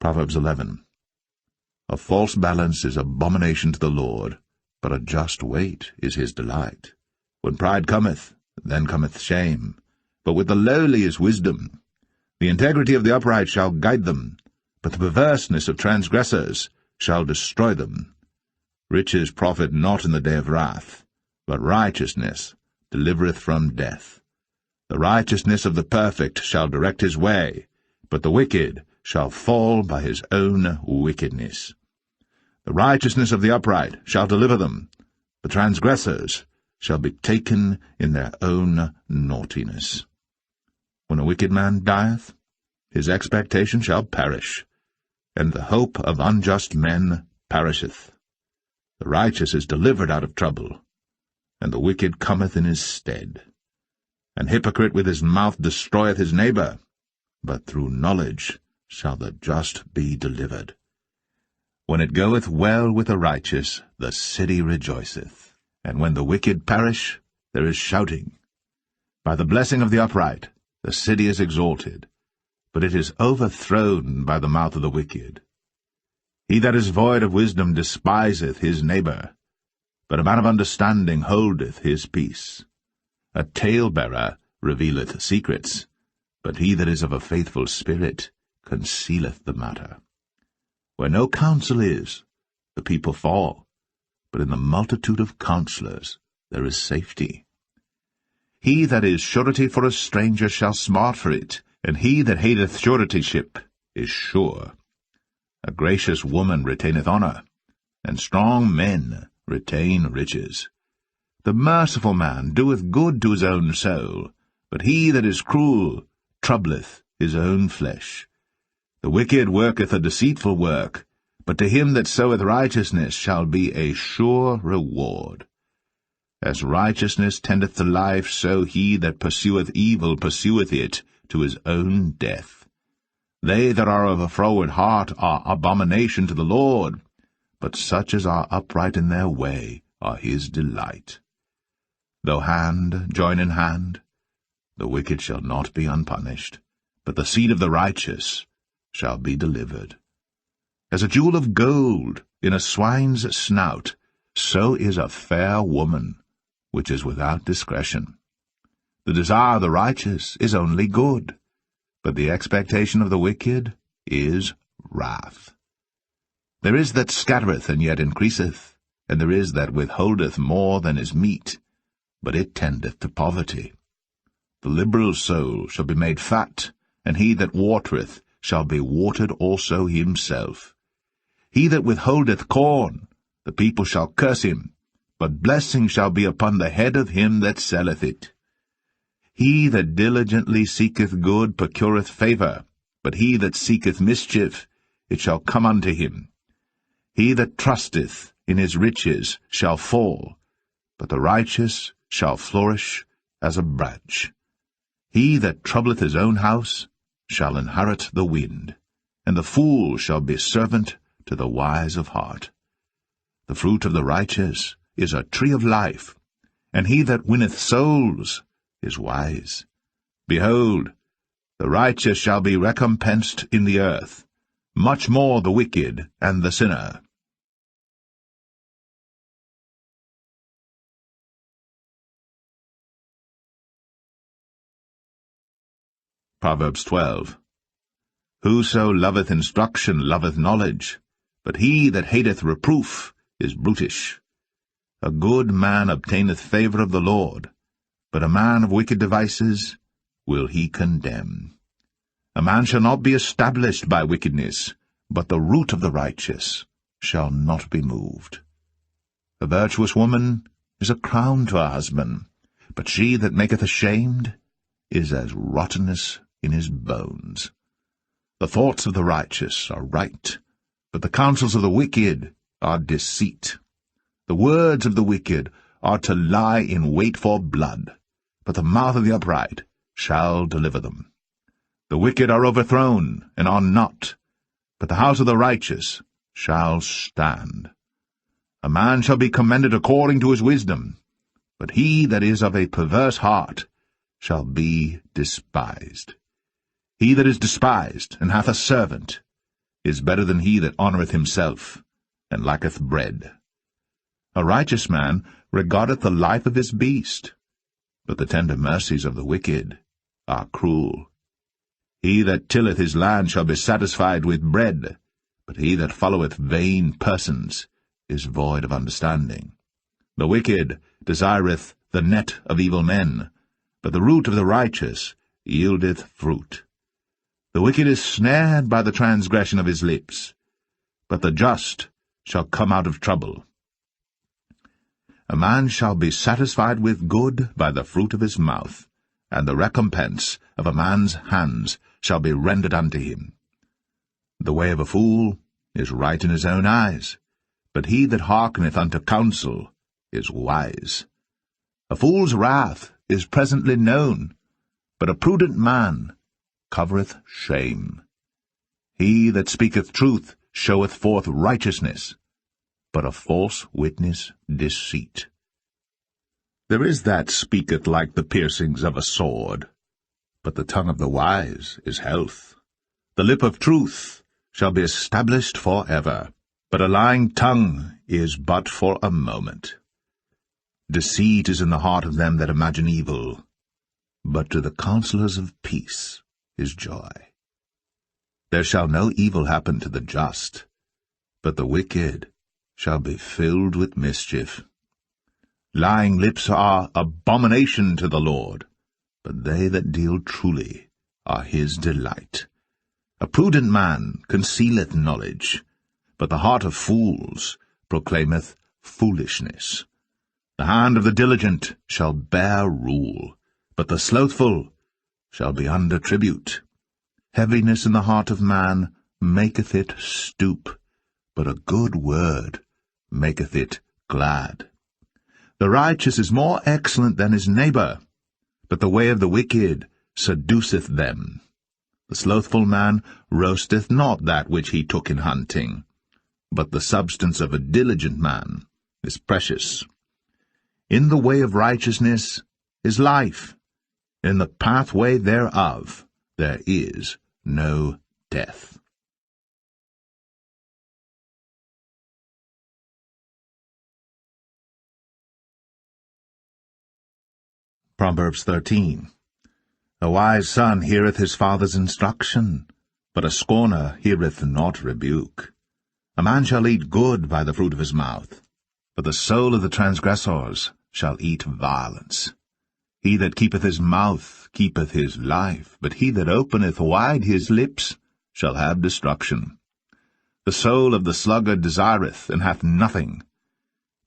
Proverbs 11. A false balance is abomination to the Lord, but a just weight is his delight. When pride cometh, then cometh shame, but with the lowly is wisdom. The integrity of the upright shall guide them, but the perverseness of transgressors shall destroy them. Riches profit not in the day of wrath, but righteousness delivereth from death. The righteousness of the perfect shall direct his way, but the wicked shall fall by his own wickedness. The righteousness of the upright shall deliver them, the transgressors shall be taken in their own naughtiness. When a wicked man dieth, his expectation shall perish, and the hope of unjust men perisheth. The righteous is delivered out of trouble, and the wicked cometh in his stead. An hypocrite with his mouth destroyeth his neighbor, but through knowledge shall the just be delivered. When it goeth well with the righteous, the city rejoiceth, and when the wicked perish, there is shouting. By the blessing of the upright, the city is exalted, but it is overthrown by the mouth of the wicked. He that is void of wisdom despiseth his neighbor, but a man of understanding holdeth his peace. A talebearer revealeth secrets, but he that is of a faithful spirit concealeth the matter. Where no counsel is, the people fall, but in the multitude of counselors there is safety. He that is surety for a stranger shall smart for it, and he that hateth suretyship is sure. A gracious woman retaineth honour, and strong men retain riches. The merciful man doeth good to his own soul, but he that is cruel troubleth his own flesh. The wicked worketh a deceitful work, but to him that soweth righteousness shall be a sure reward. As righteousness tendeth to life, so he that pursueth evil pursueth it to his own death. They that are of a froward heart are abomination to the Lord, but such as are upright in their way are his delight. Though hand join in hand, the wicked shall not be unpunished, but the seed of the righteous shall be delivered. As a jewel of gold in a swine's snout, so is a fair woman, which is without discretion. The desire of the righteous is only good, but the expectation of the wicked is wrath. There is that scattereth and yet increaseth, and there is that withholdeth more than is meet, but it tendeth to poverty. The liberal soul shall be made fat, and he that watereth shall be watered also himself. He that withholdeth corn, the people shall curse him, but blessing shall be upon the head of him that selleth it. He that diligently seeketh good procureth favour, but he that seeketh mischief, it shall come unto him. He that trusteth in his riches shall fall, but the righteous shall flourish as a branch. He that troubleth his own house shall inherit the wind, and the fool shall be servant to the wise of heart. The fruit of the righteous is a tree of life, and he that winneth souls is wise. Behold, the righteous shall be recompensed in the earth, much more the wicked and the sinner. Proverbs 12. Whoso loveth instruction loveth knowledge, but he that hateth reproof is brutish. A good man obtaineth favour of the Lord, but a man of wicked devices will he condemn. A man shall not be established by wickedness, but the root of the righteous shall not be moved. A virtuous woman is a crown to her husband, but she that maketh ashamed is as rottenness in his bones. The thoughts of the righteous are right, but the counsels of the wicked are deceit. The words of the wicked are to lie in wait for blood, but the mouth of the upright shall deliver them. The wicked are overthrown, and are not, but the house of the righteous shall stand. A man shall be commended according to his wisdom, but he that is of a perverse heart shall be despised. He that is despised and hath a servant is better than he that honoureth himself, and lacketh bread. A righteous man regardeth the life of his beast, but the tender mercies of the wicked are cruel. He that tilleth his land shall be satisfied with bread, but he that followeth vain persons is void of understanding. The wicked desireth the net of evil men, but the root of the righteous yieldeth fruit. The wicked is snared by the transgression of his lips, but the just shall come out of trouble. A man shall be satisfied with good by the fruit of his mouth, and the recompense of a man's hands shall be rendered unto him. The way of a fool is right in his own eyes, but he that hearkeneth unto counsel is wise. A fool's wrath is presently known, but a prudent man covereth shame. He that speaketh truth showeth forth righteousness, but a false witness deceit. There is that speaketh like the piercings of a sword, but the tongue of the wise is health. The lip of truth shall be established for ever, but a lying tongue is but for a moment. Deceit is in the heart of them that imagine evil, but to the counselors of peace is joy. There shall no evil happen to the just, but the wicked shall be filled with mischief. Lying lips are abomination to the Lord, but they that deal truly are his delight. A prudent man concealeth knowledge, but the heart of fools proclaimeth foolishness. The hand of the diligent shall bear rule, but the slothful shall be under tribute. Heaviness in the heart of man maketh it stoop, but a good word maketh it glad. The righteous is more excellent than his neighbour, but the way of the wicked seduceth them. The slothful man roasteth not that which he took in hunting, but the substance of a diligent man is precious. In the way of righteousness is life, in the pathway thereof there is no death. Proverbs 13. A wise son heareth his father's instruction, but a scorner heareth not rebuke. A man shall eat good by the fruit of his mouth, but the soul of the transgressors shall eat violence. He that keepeth his mouth keepeth his life, but he that openeth wide his lips shall have destruction. The soul of the sluggard desireth, and hath nothing,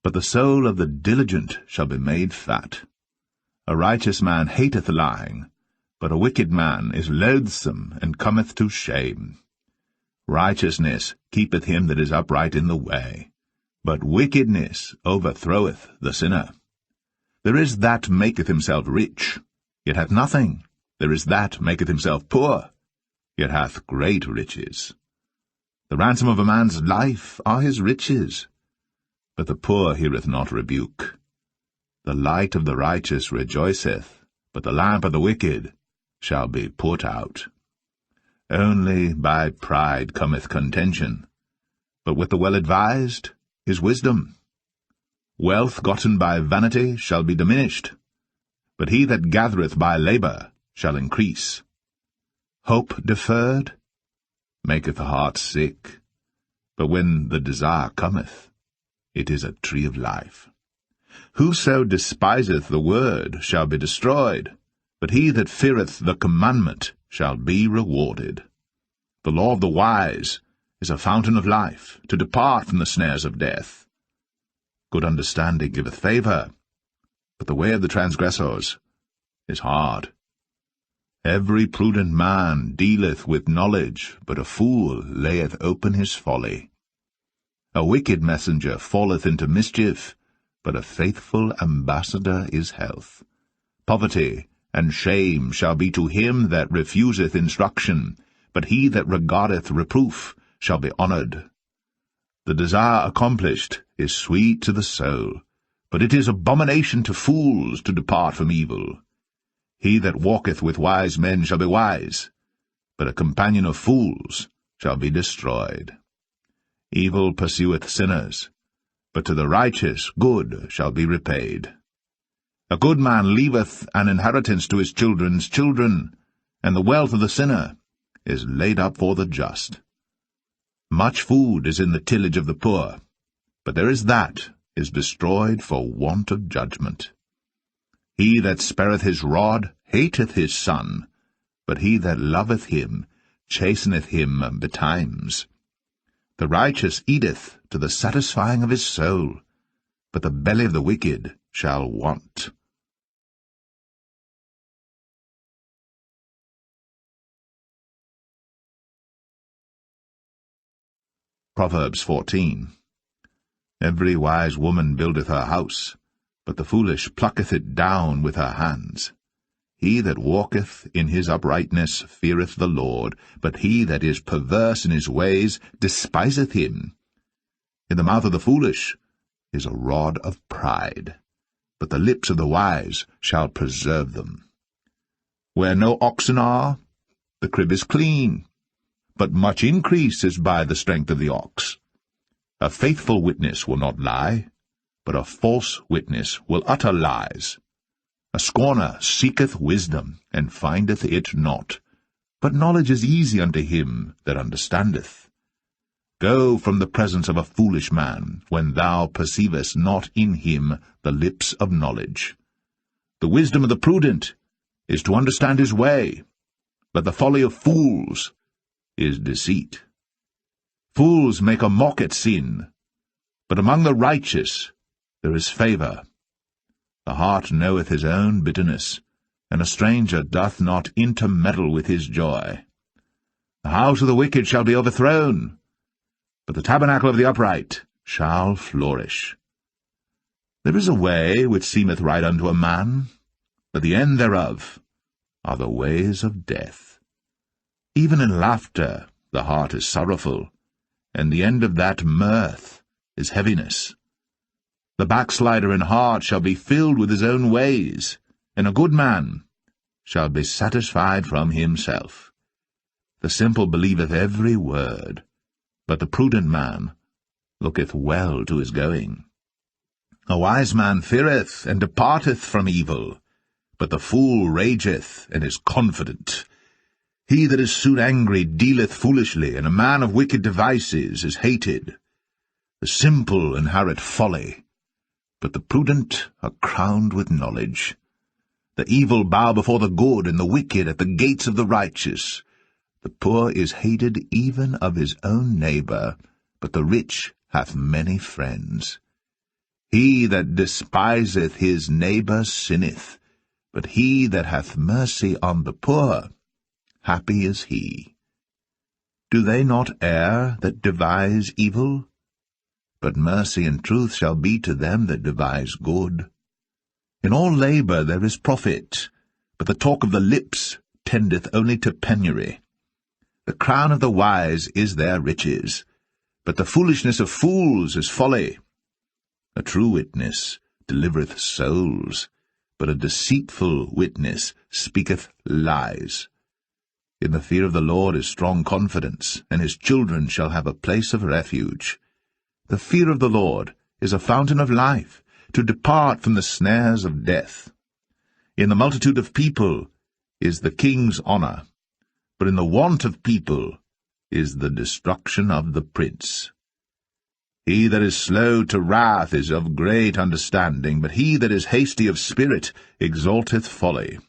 but the soul of the diligent shall be made fat. A righteous man hateth lying, but a wicked man is loathsome, and cometh to shame. Righteousness keepeth him that is upright in the way, but wickedness overthroweth the sinner. There is that maketh himself rich, yet hath nothing. There is that maketh himself poor, yet hath great riches. The ransom of a man's life are his riches, but the poor heareth not rebuke. The light of the righteous rejoiceth, but the lamp of the wicked shall be put out. Only by pride cometh contention, but with the well-advised is wisdom. Wealth gotten by vanity shall be diminished, but he that gathereth by labour shall increase. Hope deferred maketh the heart sick, but when the desire cometh, it is a tree of life. Whoso despiseth the word shall be destroyed, but he that feareth the commandment shall be rewarded. The law of the wise is a fountain of life, to depart from the snares of death. Good understanding giveth favour, but the way of the transgressors is hard. Every prudent man dealeth with knowledge, but a fool layeth open his folly. A wicked messenger falleth into mischief, but a faithful ambassador is health. Poverty and shame shall be to him that refuseth instruction, but he that regardeth reproof shall be honoured. The desire accomplished is sweet to the soul, but it is abomination to fools to depart from evil. He that walketh with wise men shall be wise, but a companion of fools shall be destroyed. Evil pursueth sinners, but to the righteous good shall be repaid. A good man leaveth an inheritance to his children's children, and the wealth of the sinner is laid up for the just. Much food is in the tillage of the poor, but there is that is destroyed for want of judgment. He that spareth his rod hateth his son, but he that loveth him chasteneth him betimes. The righteous eateth to the satisfying of his soul, but the belly of the wicked shall want. Proverbs 14. Every wise woman buildeth her house, but the foolish plucketh it down with her hands. He that walketh in his uprightness feareth the Lord, but he that is perverse in his ways despiseth him. In the mouth of the foolish is a rod of pride, but the lips of the wise shall preserve them. Where no oxen are, the crib is clean, but much increase is by the strength of the ox. A faithful witness will not lie, but a false witness will utter lies. A scorner seeketh wisdom, and findeth it not, but knowledge is easy unto him that understandeth. Go from the presence of a foolish man, when thou perceivest not in him the lips of knowledge. The wisdom of the prudent is to understand his way, but the folly of fools is deceit. Fools make a mock at sin, but among the righteous there is favour. The heart knoweth his own bitterness, and a stranger doth not intermeddle with his joy. The house of the wicked shall be overthrown, but the tabernacle of the upright shall flourish. There is a way which seemeth right unto a man, but the end thereof are the ways of death. Even in laughter the heart is sorrowful, and the end of that mirth is heaviness. The backslider in heart shall be filled with his own ways, and a good man shall be satisfied from himself. The simple believeth every word, but the prudent man looketh well to his going. A wise man feareth and departeth from evil, but the fool rageth and is confident. He that is soon angry dealeth foolishly, and a man of wicked devices is hated. The simple inherit folly, but the prudent are crowned with knowledge. The evil bow before the good, and the wicked at the gates of the righteous. The poor is hated even of his own neighbour, but the rich hath many friends. He that despiseth his neighbour sinneth, but he that hath mercy on the poor, happy is he. Do they not err that devise evil? But mercy and truth shall be to them that devise good. In all labour there is profit, but the talk of the lips tendeth only to penury. The crown of the wise is their riches, but the foolishness of fools is folly. A true witness delivereth souls, but a deceitful witness speaketh lies. In the fear of the Lord is strong confidence, and his children shall have a place of refuge. The fear of the Lord is a fountain of life, to depart from the snares of death. In the multitude of people is the king's honour, but in the want of people is the destruction of the prince. He that is slow to wrath is of great understanding, but he that is hasty of spirit exalteth folly.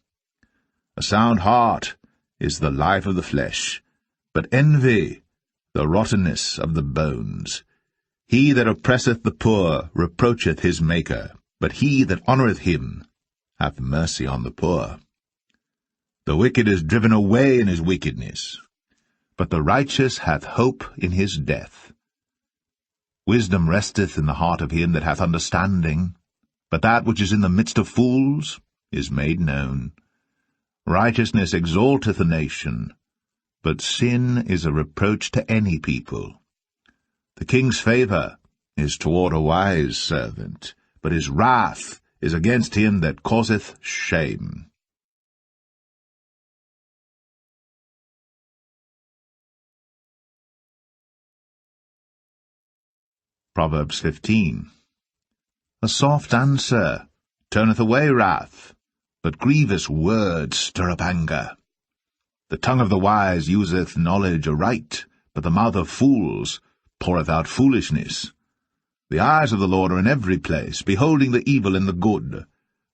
A sound heart is the life of the flesh, but envy the rottenness of the bones. He that oppresseth the poor reproacheth his Maker, but he that honoureth him hath mercy on the poor. The wicked is driven away in his wickedness, but the righteous hath hope in his death. Wisdom resteth in the heart of him that hath understanding, but that which is in the midst of fools is made known. Righteousness exalteth a nation, but sin is a reproach to any people. The king's favour is toward a wise servant, but his wrath is against him that causeth shame. Proverbs 15. A soft answer turneth away wrath, but grievous words stir up anger. The tongue of the wise useth knowledge aright, but the mouth of fools poureth out foolishness. The eyes of the Lord are in every place, beholding the evil and the good.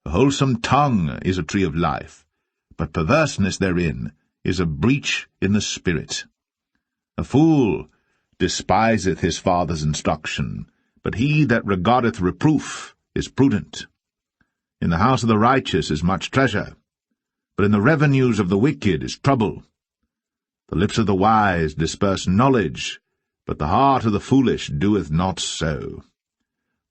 A wholesome tongue is a tree of life, but perverseness therein is a breach in the spirit. A fool despiseth his father's instruction, but he that regardeth reproof is prudent. In the house of the righteous is much treasure, but in the revenues of the wicked is trouble. The lips of the wise disperse knowledge, but the heart of the foolish doeth not so.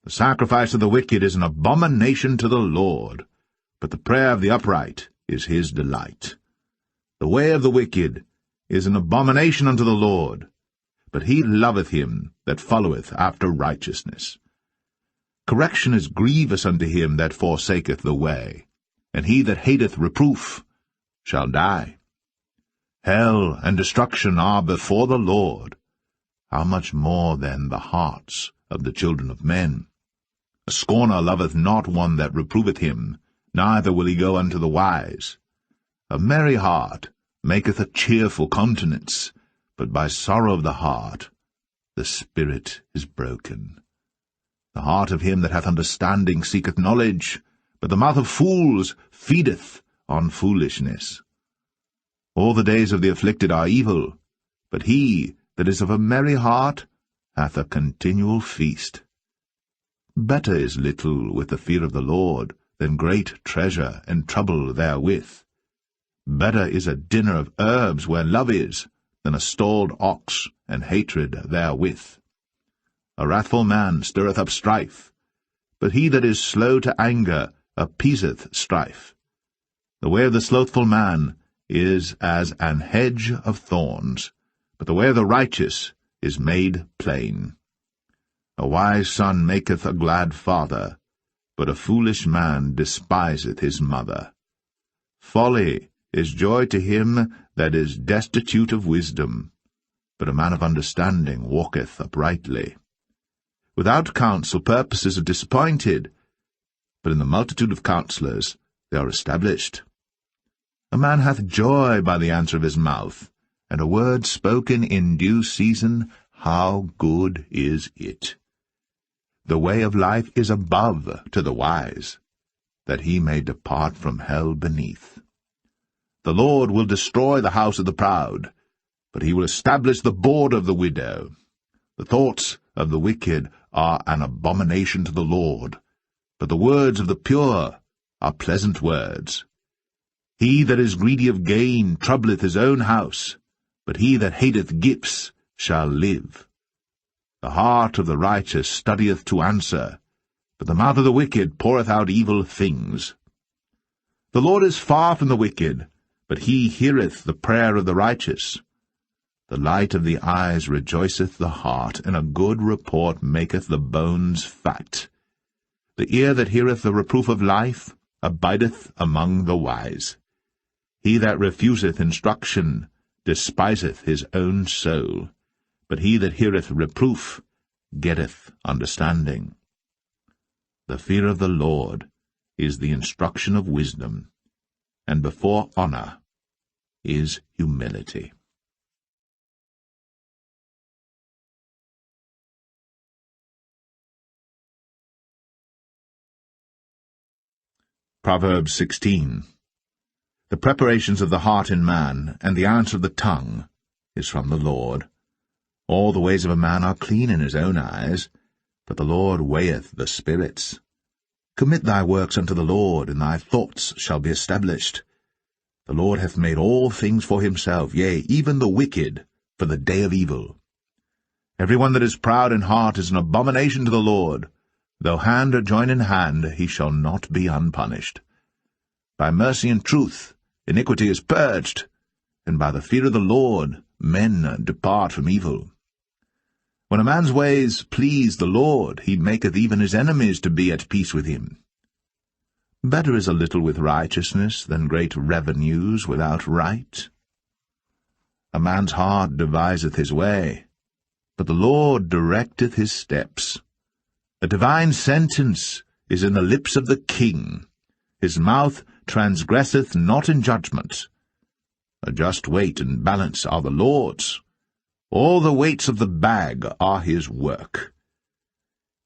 The sacrifice of the wicked is an abomination to the Lord, but the prayer of the upright is his delight. The way of the wicked is an abomination unto the Lord, but he loveth him that followeth after righteousness. Correction is grievous unto him that forsaketh the way, and he that hateth reproof shall die. Hell and destruction are before the Lord. How much more then the hearts of the children of men? A scorner loveth not one that reproveth him, neither will he go unto the wise. A merry heart maketh a cheerful countenance, but by sorrow of the heart the spirit is broken. The heart of him that hath understanding seeketh knowledge, but the mouth of fools feedeth on foolishness. All the days of the afflicted are evil, but he that is of a merry heart hath a continual feast. Better is little with the fear of the Lord than great treasure and trouble therewith. Better is a dinner of herbs where love is, than a stalled ox and hatred therewith. A wrathful man stirreth up strife, but he that is slow to anger appeaseth strife. The way of the slothful man is as an hedge of thorns, but the way of the righteous is made plain. A wise son maketh a glad father, but a foolish man despiseth his mother. Folly is joy to him that is destitute of wisdom, but a man of understanding walketh uprightly. Without counsel purposes are disappointed, but in the multitude of counselors they are established. A man hath joy by the answer of his mouth, and a word spoken in due season, how good is it! The way of life is above to the wise, that he may depart from hell beneath. The Lord will destroy the house of the proud, but he will establish the board of the widow. The thoughts of the wicked are an abomination to the Lord, but the words of the pure are pleasant words. He that is greedy of gain troubleth his own house, but he that hateth gifts shall live. The heart of the righteous studieth to answer, but the mouth of the wicked poureth out evil things. The Lord is far from the wicked, but he heareth the prayer of the righteous. The light of the eyes rejoiceth the heart, and a good report maketh the bones fat. The ear that heareth the reproof of life abideth among the wise. He that refuseth instruction despiseth his own soul, but he that heareth reproof getteth understanding. The fear of the Lord is the instruction of wisdom, and before honor is humility. Proverbs 16. The preparations of the heart in man, and the answer of the tongue, is from the Lord. All the ways of a man are clean in his own eyes, but the Lord weigheth the spirits. Commit thy works unto the Lord, and thy thoughts shall be established. The Lord hath made all things for himself, yea, even the wicked, for the day of evil. Every one that is proud in heart is an abomination to the Lord. Though hand join in hand, he shall not be unpunished. By mercy and truth iniquity is purged, and by the fear of the Lord men depart from evil. When a man's ways please the Lord, he maketh even his enemies to be at peace with him. Better is a little with righteousness than great revenues without right. A man's heart deviseth his way, but the Lord directeth his steps. A divine sentence is in the lips of the king. His mouth transgresseth not in judgment. A just weight and balance are the Lord's. All the weights of the bag are his work.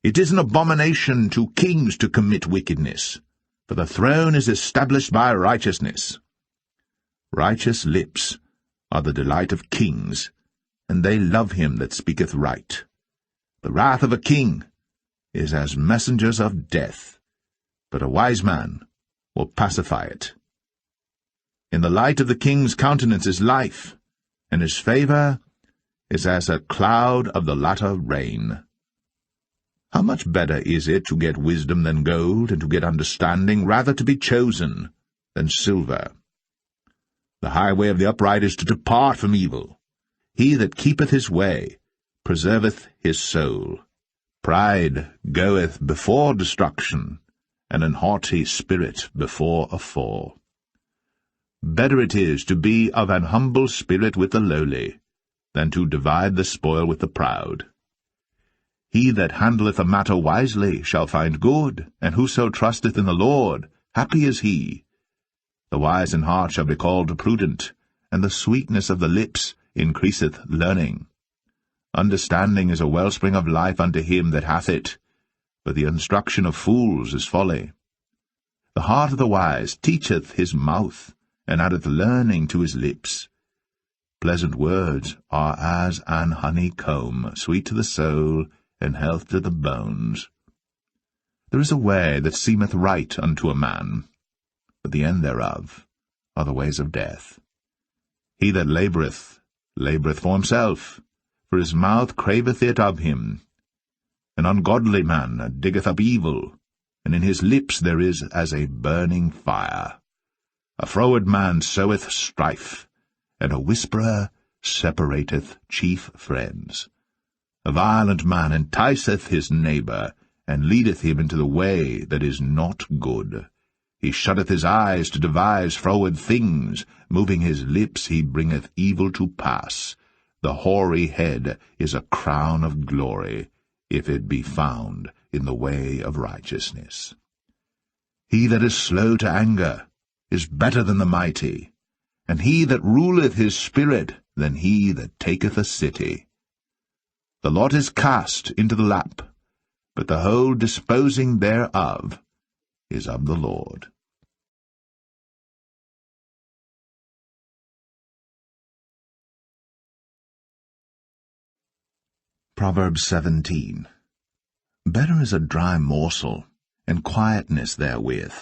It is an abomination to kings to commit wickedness, for the throne is established by righteousness. Righteous lips are the delight of kings, and they love him that speaketh right. The wrath of a king is as messengers of death, but a wise man will pacify it. In the light of the king's countenance is life, and his favour is as a cloud of the latter rain. How much better is it to get wisdom than gold, and to get understanding rather to be chosen than silver? The highway of the upright is to depart from evil. He that keepeth his way preserveth his soul. Pride goeth before destruction, and an haughty spirit before a fall. Better it is to be of an humble spirit with the lowly, than to divide the spoil with the proud. He that handleth a matter wisely shall find good, and whoso trusteth in the Lord, happy is he. The wise in heart shall be called prudent, and the sweetness of the lips increaseth learning. Understanding is a wellspring of life unto him that hath it, but the instruction of fools is folly. The heart of the wise teacheth his mouth, and addeth learning to his lips. Pleasant words are as an honeycomb, sweet to the soul, and health to the bones. There is a way that seemeth right unto a man, but the end thereof are the ways of death. He that laboureth for himself, for his mouth craveth it of him. An ungodly man diggeth up evil, and in his lips there is as a burning fire. A froward man soweth strife, and a whisperer separateth chief friends. A violent man enticeth his neighbour, and leadeth him into the way that is not good. He shutteth his eyes to devise froward things, moving his lips he bringeth evil to pass. The hoary head is a crown of glory, if it be found in the way of righteousness. He that is slow to anger is better than the mighty, and he that ruleth his spirit than he that taketh a city. The lot is cast into the lap, but the whole disposing thereof is of the Lord. Proverbs 17. Better is a dry morsel, and quietness therewith,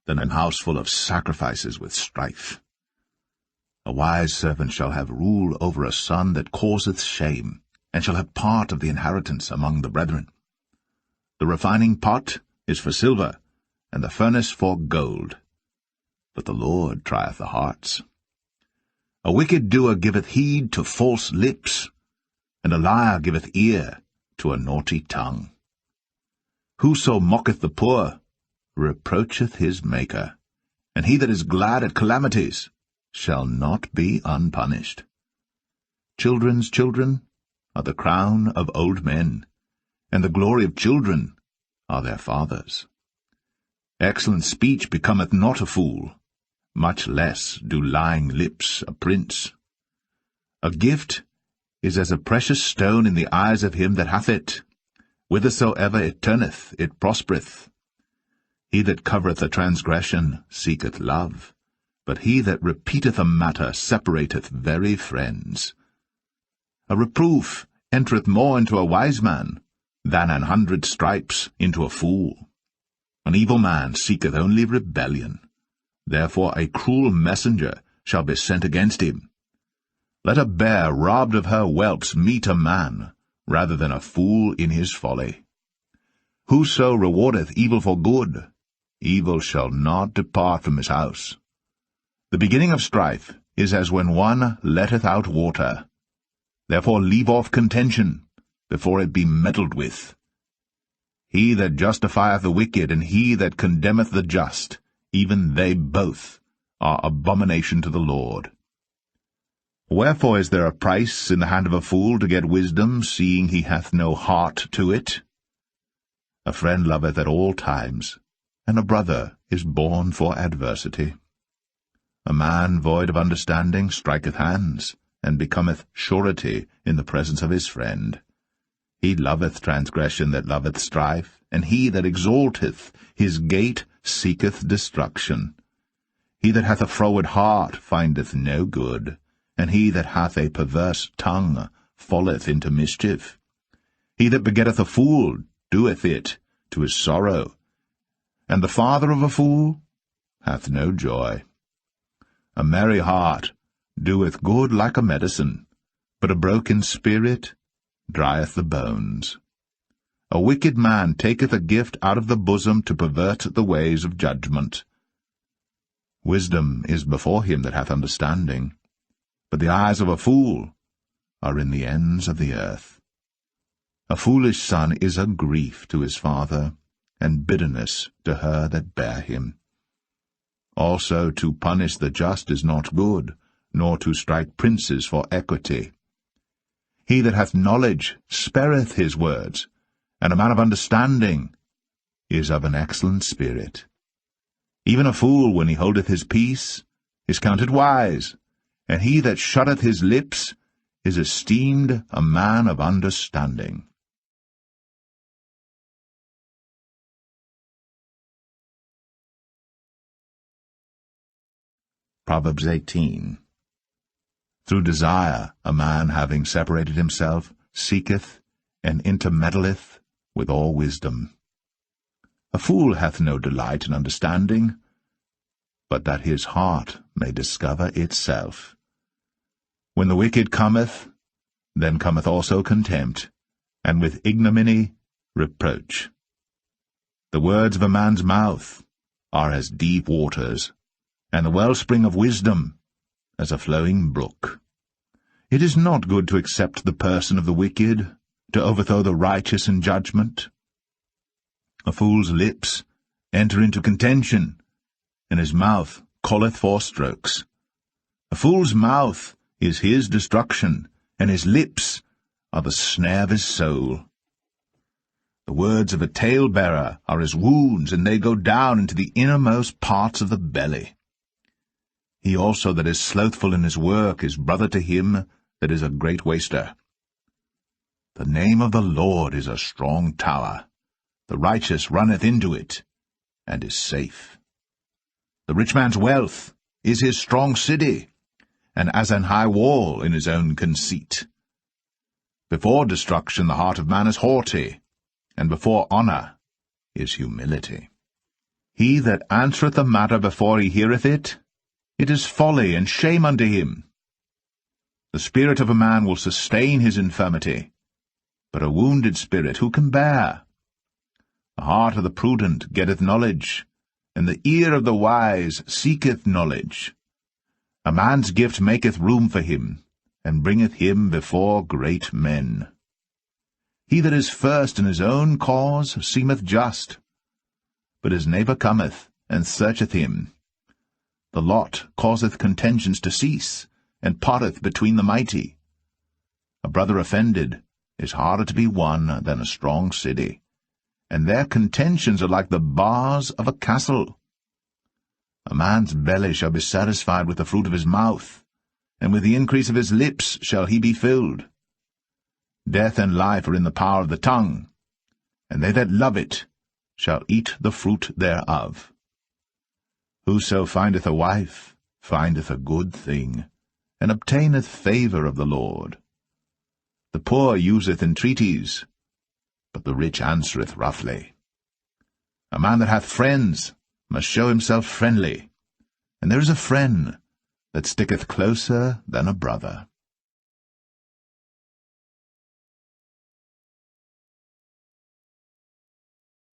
than an house full of sacrifices with strife. A wise servant shall have rule over a son that causeth shame, and shall have part of the inheritance among the brethren. The refining pot is for silver, and the furnace for gold, but the Lord trieth the hearts. A wicked doer giveth heed to false lips, and a liar giveth ear to a naughty tongue. Whoso mocketh the poor reproacheth his Maker, and he that is glad at calamities shall not be unpunished. Children's children are the crown of old men, and the glory of children are their fathers. Excellent speech becometh not a fool, much less do lying lips a prince. A gift is as a precious stone in the eyes of him that hath it. Whithersoever it turneth, it prospereth. He that covereth a transgression seeketh love, but he that repeateth a matter separateth very friends. A reproof entereth more into a wise man than 100 stripes into a fool. An evil man seeketh only rebellion. Therefore a cruel messenger shall be sent against him. Let a bear robbed of her whelps meet a man, rather than a fool in his folly. Whoso rewardeth evil for good, evil shall not depart from his house. The beginning of strife is as when one letteth out water. Therefore leave off contention, before it be meddled with. He that justifieth the wicked, and he that condemneth the just, even they both are abomination to the Lord. Wherefore is there a price in the hand of a fool to get wisdom, seeing he hath no heart to it? A friend loveth at all times, and a brother is born for adversity. A man void of understanding striketh hands, and becometh surety in the presence of his friend. He loveth transgression that loveth strife, and he that exalteth his gate seeketh destruction. He that hath a froward heart findeth no good, and he that hath a perverse tongue falleth into mischief. He that begetteth a fool doeth it to his sorrow, and the father of a fool hath no joy. A merry heart doeth good like a medicine, but a broken spirit drieth the bones. A wicked man taketh a gift out of the bosom to pervert the ways of judgment. Wisdom is before him that hath understanding, but the eyes of a fool are in the ends of the earth. A foolish son is a grief to his father, and bitterness to her that bare him. Also to punish the just is not good, nor to strike princes for equity. He that hath knowledge spareth his words, and a man of understanding is of an excellent spirit. Even a fool, when he holdeth his peace, is counted wise, and he that shutteth his lips is esteemed a man of understanding. Proverbs 18. Through desire a man, having separated himself, seeketh and intermeddleth with all wisdom. A fool hath no delight in understanding, but that his heart may discover itself. When the wicked cometh, then cometh also contempt, and with ignominy reproach. The words of a man's mouth are as deep waters, and the wellspring of wisdom as a flowing brook. It is not good to accept the person of the wicked, to overthrow the righteous in judgment. A fool's lips enter into contention, and his mouth calleth for strokes. A fool's mouth is his destruction, and his lips are the snare of his soul. The words of a talebearer are as wounds, and they go down into the innermost parts of the belly. He also that is slothful in his work is brother to him that is a great waster. The name of the Lord is a strong tower. The righteous runneth into it, and is safe. The rich man's wealth is his strong city, and as an high wall in his own conceit. Before destruction the heart of man is haughty, and before honour is humility. He that answereth a matter before he heareth it, it is folly and shame unto him. The spirit of a man will sustain his infirmity, but a wounded spirit who can bear? The heart of the prudent getteth knowledge, and the ear of the wise seeketh knowledge. A man's gift maketh room for him, and bringeth him before great men. He that is first in his own cause seemeth just, but his neighbour cometh, and searcheth him. The lot causeth contentions to cease, and parteth between the mighty. A brother offended is harder to be won than a strong city, and their contentions are like the bars of a castle. A man's belly shall be satisfied with the fruit of his mouth, and with the increase of his lips shall he be filled. Death and life are in the power of the tongue, and they that love it shall eat the fruit thereof. Whoso findeth a wife findeth a good thing, and obtaineth favour of the Lord. The poor useth entreaties, but the rich answereth roughly. A man that hath friends must show himself friendly, and there is a friend that sticketh closer than a brother.